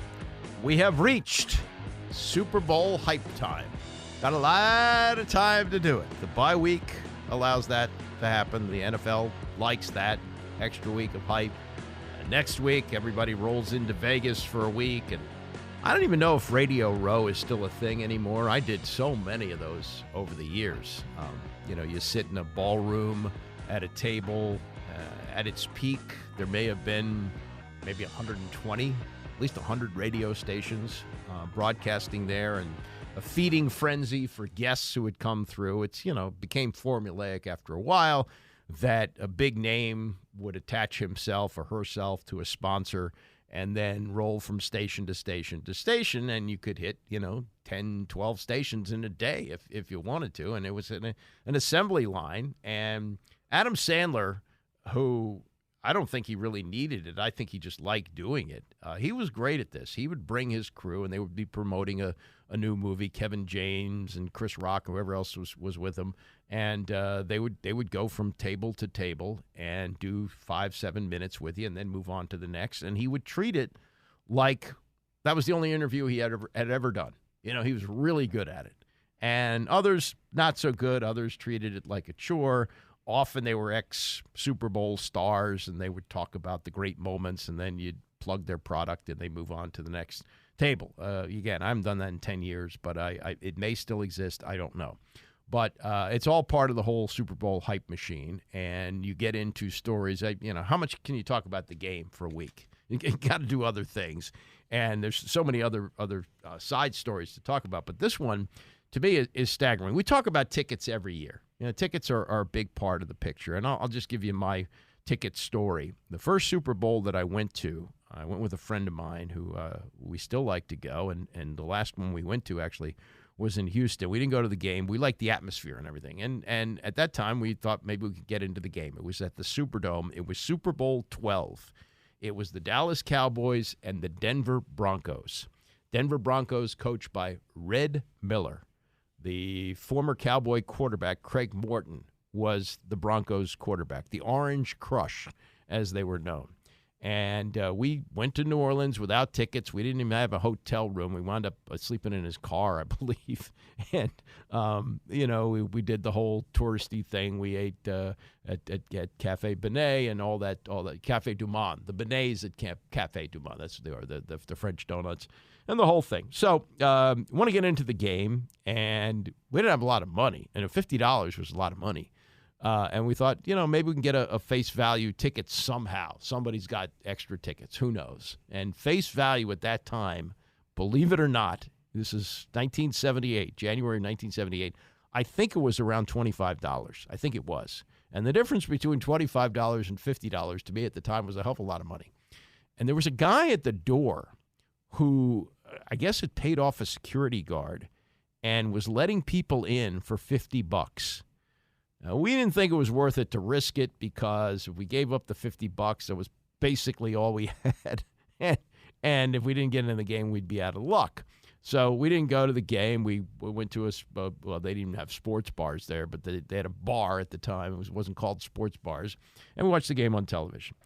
Speaker 4: We have reached Super Bowl hype time. Got a lot of time to do it. The bye week allows that to happen. The NFL likes that extra week of hype. Next week, everybody rolls into Vegas for a week, and I don't even know if Radio Row is still a thing anymore. I did so many of those over the years. You sit in a ballroom at a table. At its peak, there may have been maybe 120, at least 100 radio stations broadcasting there, and a feeding frenzy for guests who would come through. It's, became formulaic after a while that a big name would attach himself or herself to a sponsor and then roll from station to station to station, and you could hit, 10, 12 stations in a day if you wanted to, and it was an assembly line. And Adam Sandler, who I don't think he really needed it. I think he just liked doing it. He was great at this. He would bring his crew, and they would be promoting a new movie. Kevin James and Chris Rock, whoever else was with him, and they would go from table to table and do 5-7 minutes with you, and then move on to the next. And he would treat it like that was the only interview he had ever done. You know, he was really good at it. And others not so good. Others treated it like a chore. Often they were ex-Super Bowl stars, and they would talk about the great moments, and then you'd plug their product, and they move on to the next table. Again, I haven't done that in 10 years, but it may still exist. I don't know. But it's all part of the whole Super Bowl hype machine, and you get into stories. How much can you talk about the game for a week? You got to do other things, and there's so many other side stories to talk about. But this one, to me, is staggering. We talk about tickets every year. Tickets are a big part of the picture, and I'll just give you my ticket story. The first Super Bowl that I went to, I went with a friend of mine who we still like to go, and the last one we went to actually was in Houston. We didn't go to the game. We liked the atmosphere and everything, and at that time we thought maybe we could get into the game. It was at the Superdome. It was Super Bowl 12. It was the Dallas Cowboys and the Denver Broncos. Denver Broncos coached by Red Miller. The former Cowboy quarterback, Craig Morton, was the Broncos quarterback, the Orange Crush, as they were known. And we went to New Orleans without tickets. We didn't even have a hotel room. We wound up sleeping in his car, I believe. And, we did the whole touristy thing. We ate at Cafe Benet and all that, Cafe Du Monde. The Benets at Cafe Du Monde. That's what they are, the French donuts. And the whole thing. So want to get into the game, and we didn't have a lot of money. And $50 was a lot of money. And we thought, maybe we can get a face value ticket somehow. Somebody's got extra tickets. Who knows? And face value at that time, believe it or not, this is 1978, January 1978. I think it was around $25. I think it was. And the difference between $25 and $50 to me at the time was a hell of a lot of money. And there was a guy at the door who I guess had paid off a security guard and was letting people in for $50. Now, we didn't think it was worth it to risk it because if we gave up the $50, that was basically all we had. And if we didn't get in the game, we'd be out of luck. So we didn't go to the game. We went to they didn't even have sports bars there, but they had a bar at the time. It wasn't called sports bars. And we watched the game on television.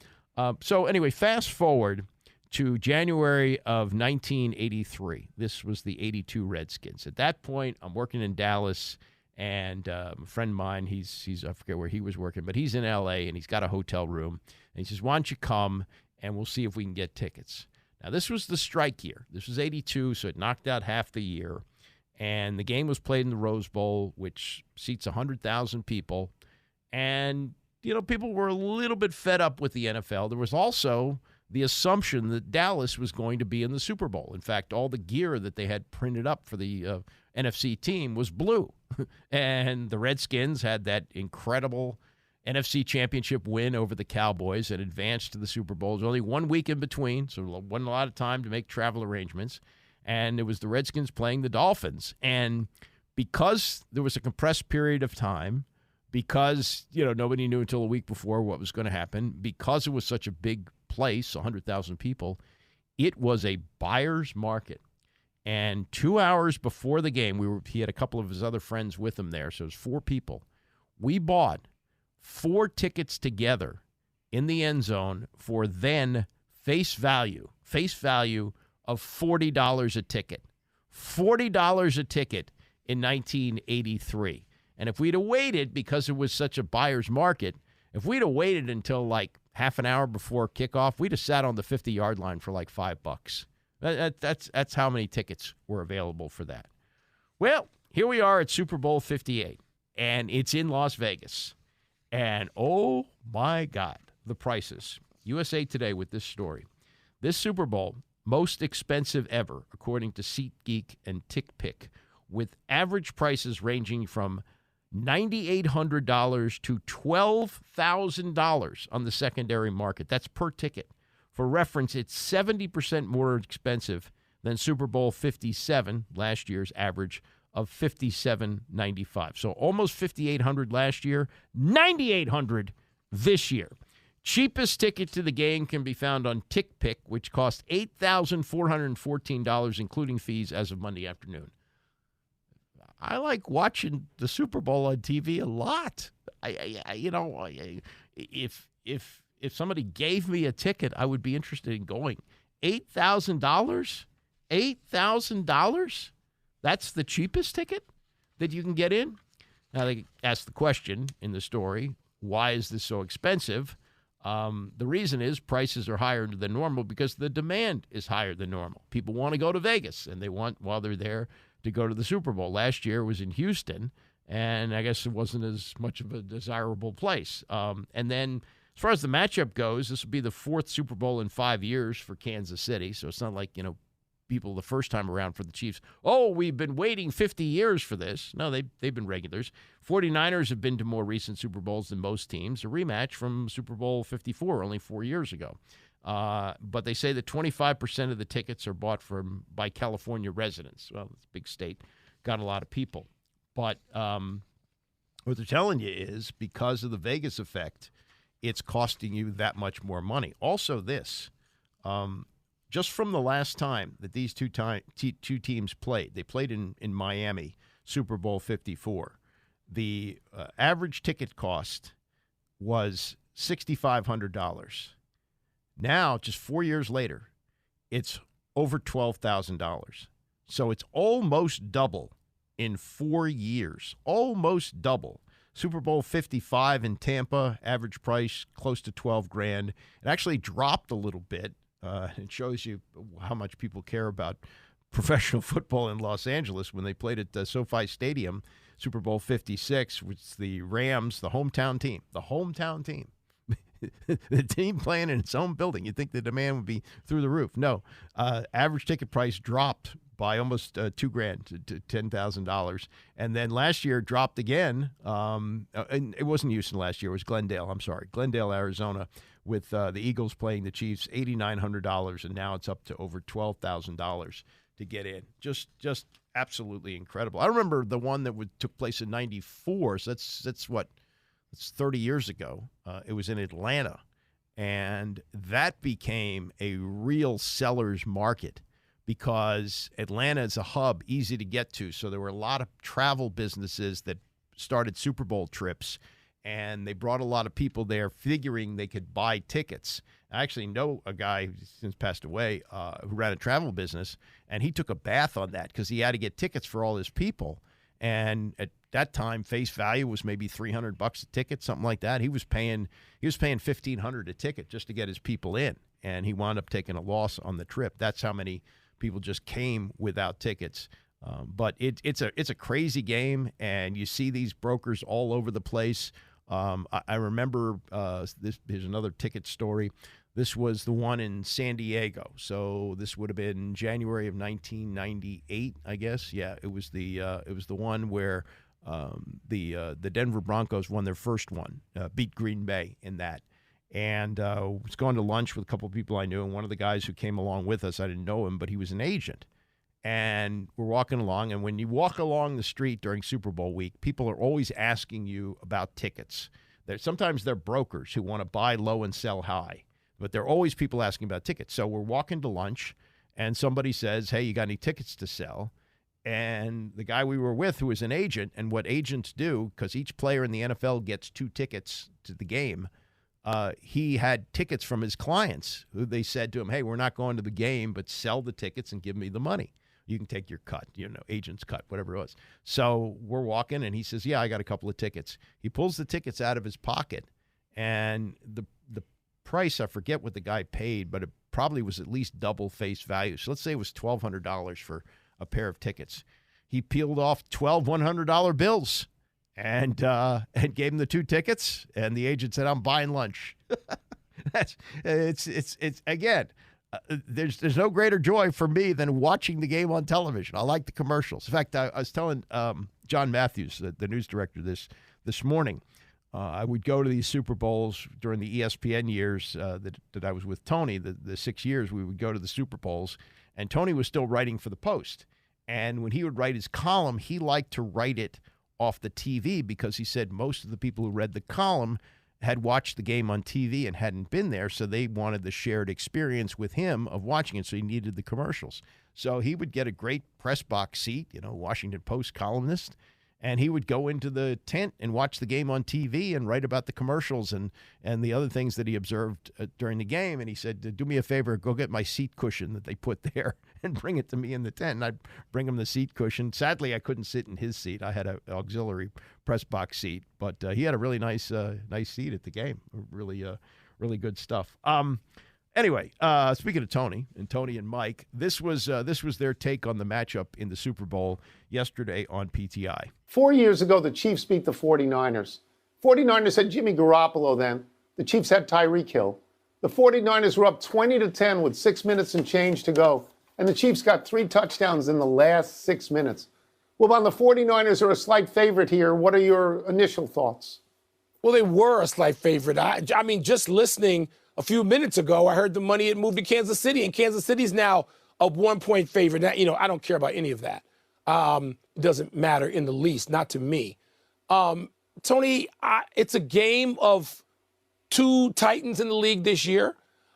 Speaker 4: So anyway, fast forward to January of 1983. This was the 82 Redskins. At that point, I'm working in Dallas, and a friend of mine, he's I forget where he was working, but he's in L.A., and he's got a hotel room. And he says, why don't you come, and we'll see if we can get tickets. Now, this was the strike year. This was 82, so it knocked out half the year. And the game was played in the Rose Bowl, which seats 100,000 people. And, people were a little bit fed up with the NFL. There was also the assumption that Dallas was going to be in the Super Bowl. In fact, all the gear that they had printed up for the NFC team was blue. And the Redskins had that incredible NFC championship win over the Cowboys and advanced to the Super Bowl. There was only 1 week in between, so there wasn't a lot of time to make travel arrangements. And it was the Redskins playing the Dolphins. And because there was a compressed period of time, because, nobody knew until a week before what was going to happen, because it was such a big place, 100,000 people, it was a buyer's market. And 2 hours before the game, he had a couple of his other friends with him there, so it was 4 people. We bought 4 tickets together in the end zone for then face value of $40 a ticket. $40 a ticket in 1983. And if we'd have waited, because it was such a buyer's market, if we'd have waited until like half an hour before kickoff, we'd have sat on the 50-yard line for like $5. That's how many tickets were available for that. Well, here we are at Super Bowl 58, and it's in Las Vegas. And oh my God, the prices. USA Today with this story. This Super Bowl, most expensive ever, according to SeatGeek and TickPick, with average prices ranging from $9,800 to $12,000 on the secondary market. That's per ticket. For reference, it's 70% more expensive than Super Bowl 57, last year's average of $57.95. So almost $5,800 last year, $9,800 this year. Cheapest ticket to the game can be found on TickPick, which costs $8,414, including fees, as of Monday afternoon. I like watching the Super Bowl on TV a lot. If somebody gave me a ticket, I would be interested in going. $8,000? $8,000? That's the cheapest ticket that you can get in? Now, they ask the question in the story, why is this so expensive? The reason is prices are higher than normal because the demand is higher than normal. People want to go to Vegas, and they want, while they're there, to go to the Super Bowl. Last year it was in Houston, and I guess it wasn't as much of a desirable place. And then as far as the matchup goes, this will be the fourth Super Bowl in 5 years for Kansas City, so it's not like, people the first time around for the Chiefs, we've been waiting 50 years for this. No, they've been regulars. 49ers have been to more recent Super Bowls than most teams, a rematch from Super Bowl 54 only 4 years ago. But they say that 25% of the tickets are bought by California residents. Well, it's a big state, got a lot of people. But what they're telling you is because of the Vegas effect, it's costing you that much more money. Also this, just from the last time that these two teams played, they played in Miami, Super Bowl 54. The average ticket cost was $6,500. Now, just 4 years later, it's over $12,000. So it's almost double in 4 years. Almost double. Super Bowl 55 in Tampa, average price close to $12,000. It actually dropped a little bit. It shows you how much people care about professional football in Los Angeles when they played at SoFi Stadium, Super Bowl 56, which the Rams, the hometown team. The team playing in its own building. You'd think the demand would be through the roof. No, average ticket price dropped by almost $2,000 to $10,000, and then last year dropped again. And it wasn't Houston last year; it was Glendale. Glendale, Arizona, with the Eagles playing the Chiefs, $8,900, and now it's up to over $12,000 to get in. Just absolutely incredible. I remember the one that took place in '94. So that's 30 years ago. It was in Atlanta, and that became a real seller's market because Atlanta is a hub, easy to get to. So there were a lot of travel businesses that started Super Bowl trips, and they brought a lot of people there figuring they could buy tickets. I actually know a guy who's since passed away who ran a travel business, and he took a bath on that because he had to get tickets for all his people. And at that time, face value was maybe $300 a ticket, something like that. He was paying $1,500 a ticket just to get his people in, and he wound up taking a loss on the trip. That's how many people just came without tickets. But it's a crazy game, and you see these brokers all over the place. I remember here's another ticket story. This was the one in San Diego. So this would have been January of 1998, I guess. Yeah, it was the one where the Denver Broncos won their first one, beat Green Bay in that. And was going to lunch with a couple of people I knew, and one of the guys who came along with us, I didn't know him, but he was an agent. And we're walking along, and when you walk along the street during Super Bowl week, people are always asking you about tickets. Sometimes they're brokers who want to buy low and sell high, but there are always people asking about tickets. So we're walking to lunch, and somebody says, hey, you got any tickets to sell? And the guy we were with, who is an agent, and what agents do, because each player in the NFL gets 2 tickets to the game, he had tickets from his clients who they said to him, hey, we're not going to the game, but sell the tickets and give me the money. You can take your cut, agent's cut, whatever it was. So we're walking, and he says, yeah, I got a couple of tickets. He pulls the tickets out of his pocket, and the price, I forget what the guy paid, but it probably was at least double face value. So let's say it was $1,200 for a pair of tickets. He peeled off 12 $100 bills and gave him the 2 tickets, and the agent said, I'm buying lunch. It's again, there's no greater joy for me than watching the game on television. I like the commercials. In fact, I was telling John Matthews, the news director, this morning. I would go to these Super Bowls during the ESPN years that I was with Tony, the 6 years we would go to the Super Bowls, and Tony was still writing for the Post. And when he would write his column, he liked to write it off the TV because he said most of the people who read the column had watched the game on TV and hadn't been there, so they wanted the shared experience with him of watching it, so he needed the commercials. So he would get a great press box seat, Washington Post columnist, and he would go into the tent and watch the game on TV and write about the commercials and the other things that he observed during the game. And he said, do me a favor, go get my seat cushion that they put there and bring it to me in the tent. And I'd bring him the seat cushion. Sadly, I couldn't sit in his seat. I had an auxiliary press box seat, but he had a really nice seat at the game. Really good stuff. Anyway, speaking of Tony and Mike, this was their take on the matchup in the Super Bowl yesterday on PTI.
Speaker 11: 4 years ago, the Chiefs beat the 49ers. 49ers had Jimmy Garoppolo then. The Chiefs had Tyreek Hill. The 49ers were up 20-10 with 6 minutes and change to go. And the Chiefs got 3 touchdowns in the last 6 minutes. Well, the 49ers are a slight favorite here. What are your initial thoughts?
Speaker 12: Well, they were a slight favorite. I mean, just listening a few minutes ago, I heard the money had moved to Kansas City, and Kansas City's now a 1-point favorite. Now, I don't care about any of that. It doesn't matter in the least, not to me. Tony, it's a game of 2 Titans in the league this year.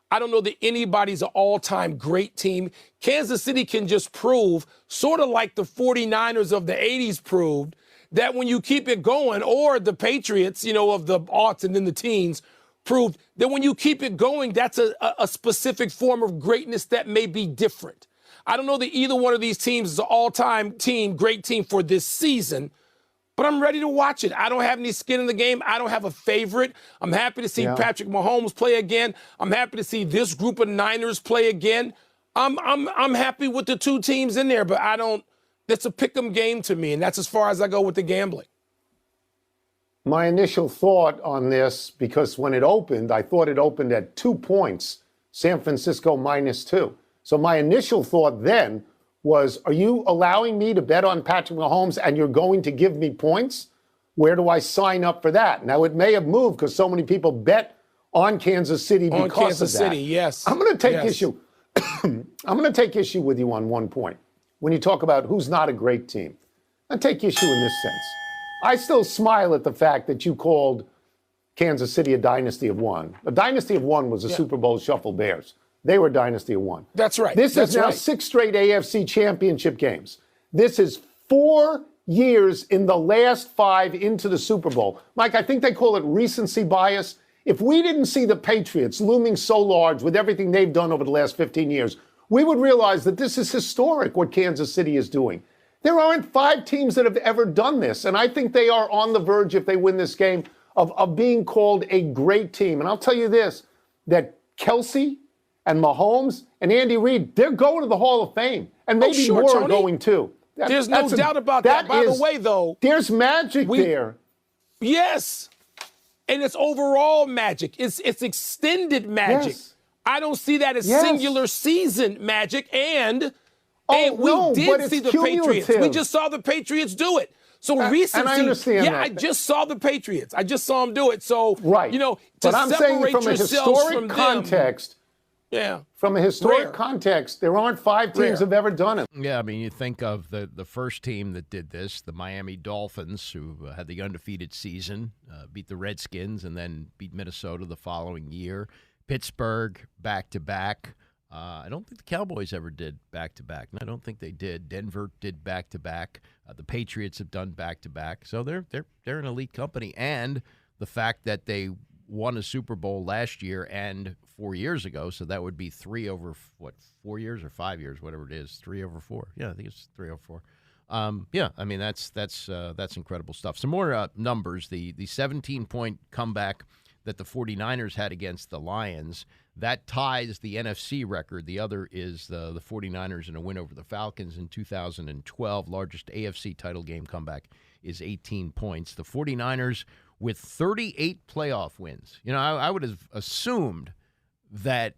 Speaker 12: I don't know that anybody's an all-time great team. Kansas City can just prove, sort of like the 49ers of the 80s proved, that when you keep it going, or the Patriots, of the aughts and then the teens, proved that when you keep it going, that's a specific form of greatness that may be different. I don't know that either one of these teams is an all-time team, great team for this season, but I'm ready to watch it. I don't have any skin in the game. I don't have a favorite. I'm happy to see Patrick Mahomes play again. I'm happy to see this group of Niners play again. I'm happy with the 2 teams in there, but that's a pick-em game to me, and that's as far as I go with the gambling.
Speaker 11: My initial thought on this, because when it opened, I thought it opened at 2 points, San Francisco -2. So my initial thought then was, are you allowing me to bet on Patrick Mahomes and you're going to give me points? Where do I sign up for that? Now, it may have moved because so many people bet on Kansas City because of that. On Kansas City,
Speaker 12: yes.
Speaker 11: I'm going to take issue. I'm going to take issue with you on one point. When you talk about who's not a great team, I take issue in this sense. I still smile at the fact that you called Kansas City a dynasty of one. A dynasty of one was the Super Bowl Shuffle Bears. They were a dynasty of one.
Speaker 12: That's right.
Speaker 11: This is now 6 straight AFC championship games. This is 4 years in the last 5 into the Super Bowl. Mike, I think they call it recency bias. If we didn't see the Patriots looming so large with everything they've done over the last 15 years, we would realize that this is historic what Kansas City is doing. There aren't 5 teams that have ever done this, and I think they are on the verge, if they win this game, of being called a great team. And I'll tell you this, that Kelce and Mahomes and Andy Reid, they're going to the Hall of Fame, and maybe more are going too.
Speaker 12: There's no doubt about that. By the way, though,
Speaker 11: there's magic there.
Speaker 12: Yes, and it's overall magic. It's extended magic.
Speaker 11: Yes.
Speaker 12: I don't see that as singular season magic, and we did see the
Speaker 11: cumulative.
Speaker 12: Patriots. We just saw the Patriots do it. So recency,
Speaker 11: and I understand that.
Speaker 12: I just saw the Patriots. I just saw them do it. So,
Speaker 11: right.
Speaker 12: But
Speaker 11: I'm saying from a historic context, from a historic context, there aren't 5 teams have ever done it.
Speaker 4: Yeah, I mean, you think of the first team that did this, the Miami Dolphins, who had the undefeated season, beat the Redskins, and then beat Minnesota the following year. Pittsburgh, back-to-back. I don't think the Cowboys ever did back-to-back. I don't think they did. Denver did back-to-back. The Patriots have done back-to-back. So they're an elite company. And the fact that they won a Super Bowl last year and 4 years ago, so that would be 3 over, 4 years or 5 years, whatever it is, 3 over 4. Yeah, I think it's 3 over 4. I mean, that's incredible stuff. Some more numbers. The 17-point comeback that the 49ers had against the Lions, that ties the NFC record. The other is the 49ers in a win over the Falcons in 2012. Largest AFC title game comeback is 18 points. The 49ers with 38 playoff wins. I would have assumed that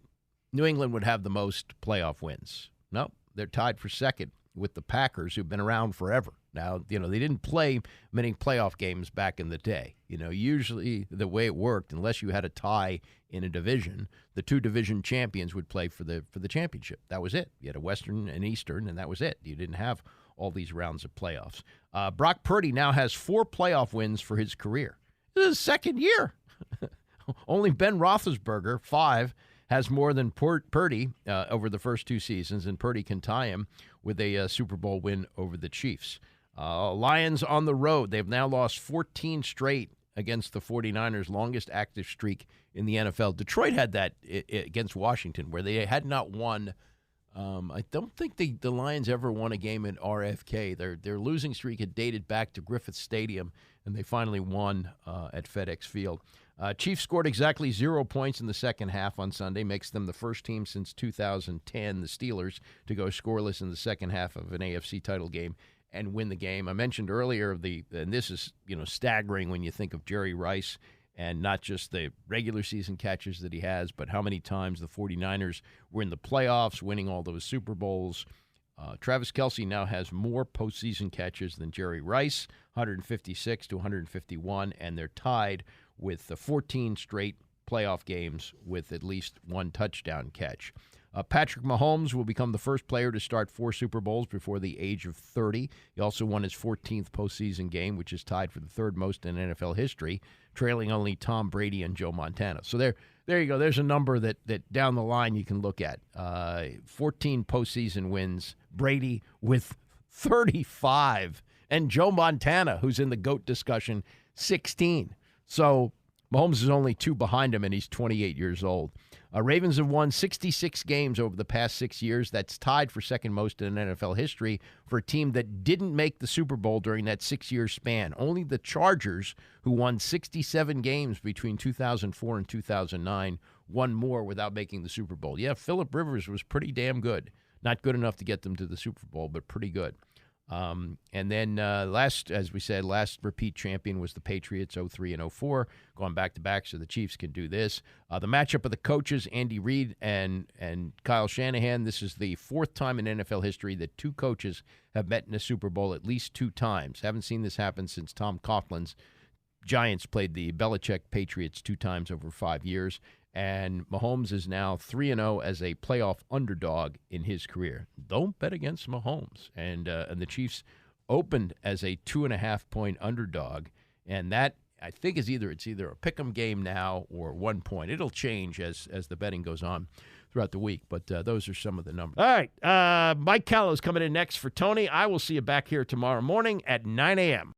Speaker 4: New England would have the most playoff wins. No, they're tied for second with the Packers, who've been around forever. Now, they didn't play many playoff games back in the day. Usually the way it worked, unless you had a tie in a division, the 2 division champions would play for the championship. That was it. You had a Western and Eastern, and that was it. You didn't have all these rounds of playoffs. Brock Purdy now has 4 playoff wins for his career. This is his second year. Only Ben Roethlisberger, 5, has more than Purdy over the first 2 seasons, and Purdy can tie him with a Super Bowl win over the Chiefs. Lions on the road. They've now lost 14 straight against the 49ers, longest active streak in the NFL. Detroit had that against Washington, where they had not won. I don't think the Lions ever won a game at RFK. Their losing streak had dated back to Griffith Stadium, and they finally won at FedEx Field. Chiefs scored exactly 0 points in the second half on Sunday, makes them the first team since 2010, the Steelers, to go scoreless in the second half of an AFC title game and win the game. I mentioned earlier and this is staggering when you think of Jerry Rice and not just the regular season catches that he has, but how many times the 49ers were in the playoffs, winning all those Super Bowls. Travis Kelce now has more postseason catches than Jerry Rice, 156 to 151, and they're tied with the 14 straight playoff games with at least one touchdown catch. Patrick Mahomes will become the first player to start 4 Super Bowls before the age of 30. He also won his 14th postseason game, which is tied for the 3rd most in NFL history, trailing only Tom Brady and Joe Montana. So there you go. There's a number that down the line you can look at. 14 postseason wins. Brady with 35. And Joe Montana, who's in the GOAT discussion, 16. So Mahomes is only 2 behind him, and he's 28 years old. Ravens have won 66 games over the past 6 years. That's tied for second most in NFL history for a team that didn't make the Super Bowl during that 6-year span. Only the Chargers, who won 67 games between 2004 and 2009, won more without making the Super Bowl. Yeah, Phillip Rivers was pretty damn good. Not good enough to get them to the Super Bowl, but pretty good. And then last repeat champion was the Patriots, 03 and 04, going back-to-back, so the Chiefs can do this. The matchup of the coaches, Andy Reid and Kyle Shanahan, this is the 4th time in NFL history that 2 coaches have met in a Super Bowl at least 2 times. Haven't seen this happen since Tom Coughlin's Giants played the Belichick Patriots 2 times over 5 years. And Mahomes is now 3-0 as a playoff underdog in his career. Don't bet against Mahomes. And the Chiefs opened as a 2.5-point underdog, and that I think is either a pick'em game now or 1 point. It'll change as the betting goes on throughout the week, but those are some of the numbers. All right, Mike Callow's coming in next for Tony. I will see you back here tomorrow morning at 9 a.m.